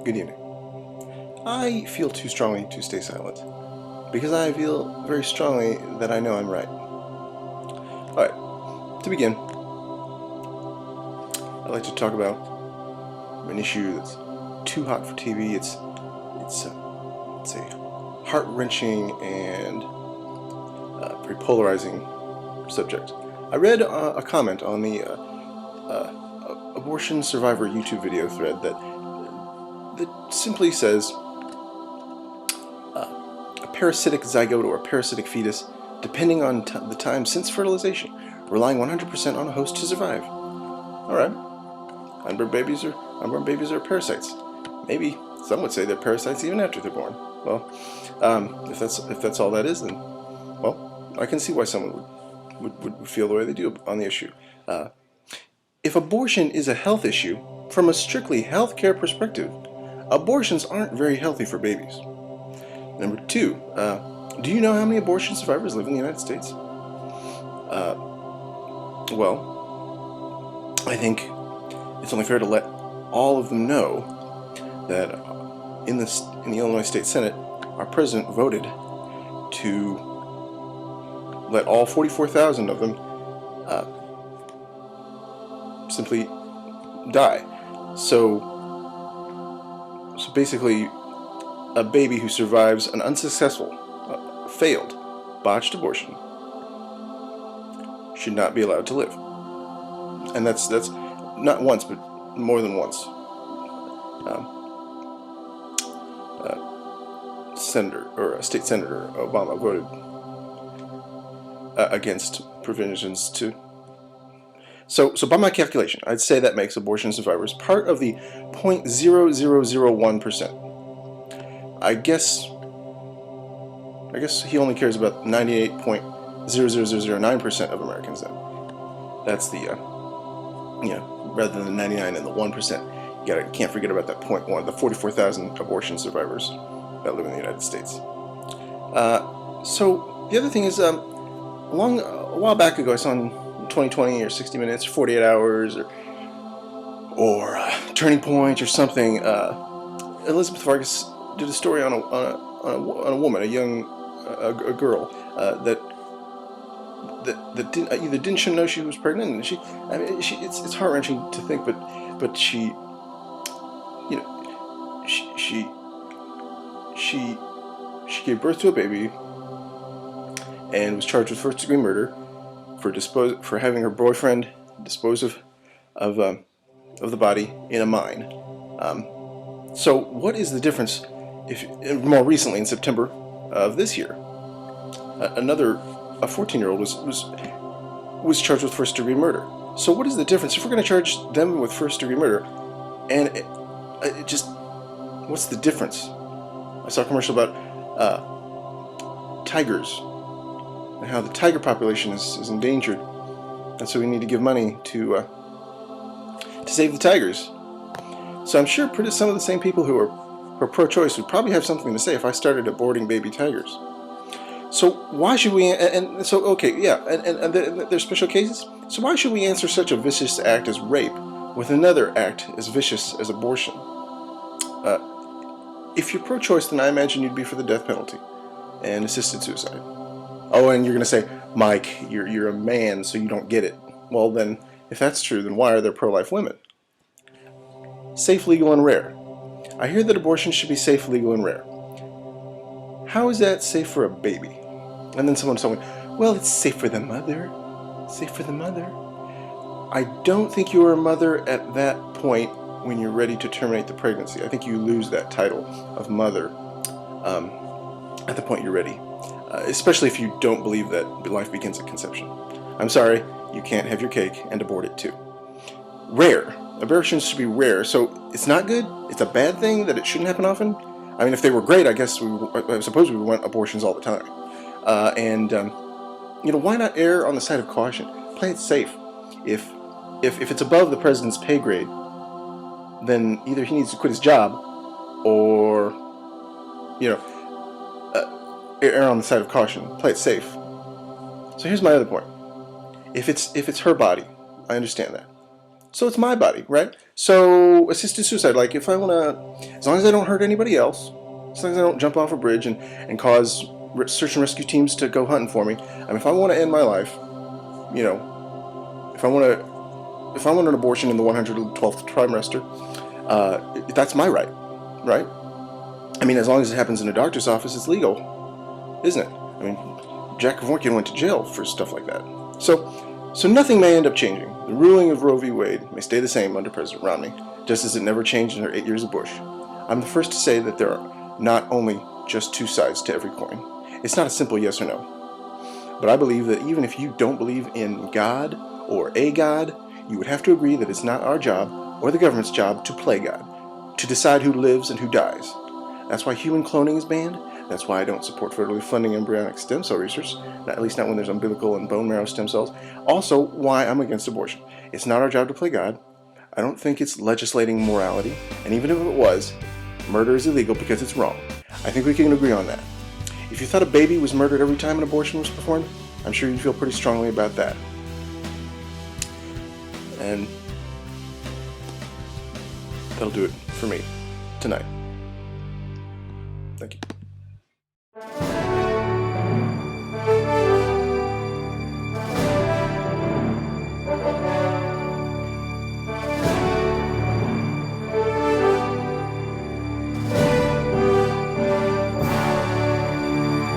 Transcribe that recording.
Good evening. I feel too strongly to stay silent, because I feel very strongly that I know I'm right. Alright, to begin, I'd like to talk about an issue that's too hot for TV. It's a heart-wrenching and very polarizing subject. I read a comment on the abortion survivor YouTube video thread that simply says a parasitic zygote or a parasitic fetus, depending on the time since fertilization, relying 100% on a host to survive. Alright, unborn babies are parasites. Maybe some would say they're parasites even after they're born. Well, if that's all that is, then, well, I can see why someone would feel the way they do on the issue. If abortion is a health issue, from a strictly healthcare perspective, abortions aren't very healthy for babies. Number two, do you know how many abortion survivors live in the United States? Well, I think it's only fair to let all of them know that in the Illinois State Senate, our president voted to let all 44,000 of them simply die. So basically, a baby who survives an unsuccessful, failed, botched abortion should not be allowed to live. And that's not once, but more than once. State Senator Obama voted against provisions to. So by my calculation, I'd say that makes abortion survivors part of the 0.0001%. I guess he only cares about 98.00009% of Americans then. That's the rather than 99 and the 1%. You can't forget about that 0.1, the 44,000 abortion survivors that live in the United States. So the other thing is, a while back ago, I saw on 2020 or 60 Minutes, 48 Hours, or Turning Point or something. Elizabeth Vargas did a story on a woman, a girl that either didn't know she was pregnant, and it's heart-wrenching to think, but she gave birth to a baby and was charged with first-degree murder for having her boyfriend dispose of the body in a mine. So what is the difference if more recently in September of this year, a 14-year-old was charged with first-degree murder? So what is the difference if we're going to charge them with first-degree murder? And what's the difference? I saw a commercial about tigers and how the tiger population is endangered, and so we need to give money to save the tigers. So I'm sure some of the same people who are pro-choice would probably have something to say if I started aborting baby tigers. So why should we? And there's special cases. So why should we answer such a vicious act as rape with another act as vicious as abortion? If you're pro-choice, then I imagine you'd be for the death penalty and assisted suicide. Oh, and you're going to say, Mike, you're a man, so you don't get it. Well, then, if that's true, then why are there pro-life women? Safe, legal, and rare. I hear that abortion should be safe, legal, and rare. How is that safe for a baby? And then someone told me, well, it's safe for the mother. Safe for the mother. I don't think you are a mother at that point when you're ready to terminate the pregnancy. I think you lose that title of mother at the point you're ready. Especially if you don't believe that life begins at conception. I'm sorry, you can't have your cake and abort it too. Rare. Abortions should be rare, so it's not good? It's a bad thing that it shouldn't happen often? I mean, if they were great, I suppose we would want abortions all the time. Why not err on the side of caution? Play it safe. If it's above the president's pay grade, then either he needs to quit his job, or err on the side of caution. Play it safe. So here's my other point. If it's her body, I understand that. So it's my body, right? So assisted suicide, like if I want to, as long as I don't hurt anybody else, as long as I don't jump off a bridge and cause search and rescue teams to go hunting for me. I mean, if I want to end my life, you know, if I want an abortion in the 112th trimester, that's my right, right? I mean, as long as it happens in a doctor's office, it's legal, isn't it? I mean, Jack Kevorkian went to jail for stuff like that. So nothing may end up changing. The ruling of Roe v. Wade may stay the same under President Romney, just as it never changed in her 8 years of Bush. I'm the first to say that there are not only just two sides to every coin. It's not a simple yes or no. But I believe that even if you don't believe in God or a God, you would have to agree that it's not our job or the government's job to play God, to decide who lives and who dies. That's why human cloning is banned. That's why I don't support federally funding embryonic stem cell research, at least not when there's umbilical and bone marrow stem cells. Also, why I'm against abortion. It's not our job to play God. I don't think it's legislating morality, and even if it was, murder is illegal because it's wrong. I think we can agree on that. If you thought a baby was murdered every time an abortion was performed, I'm sure you'd feel pretty strongly about that. And that'll do it for me tonight. Thank you.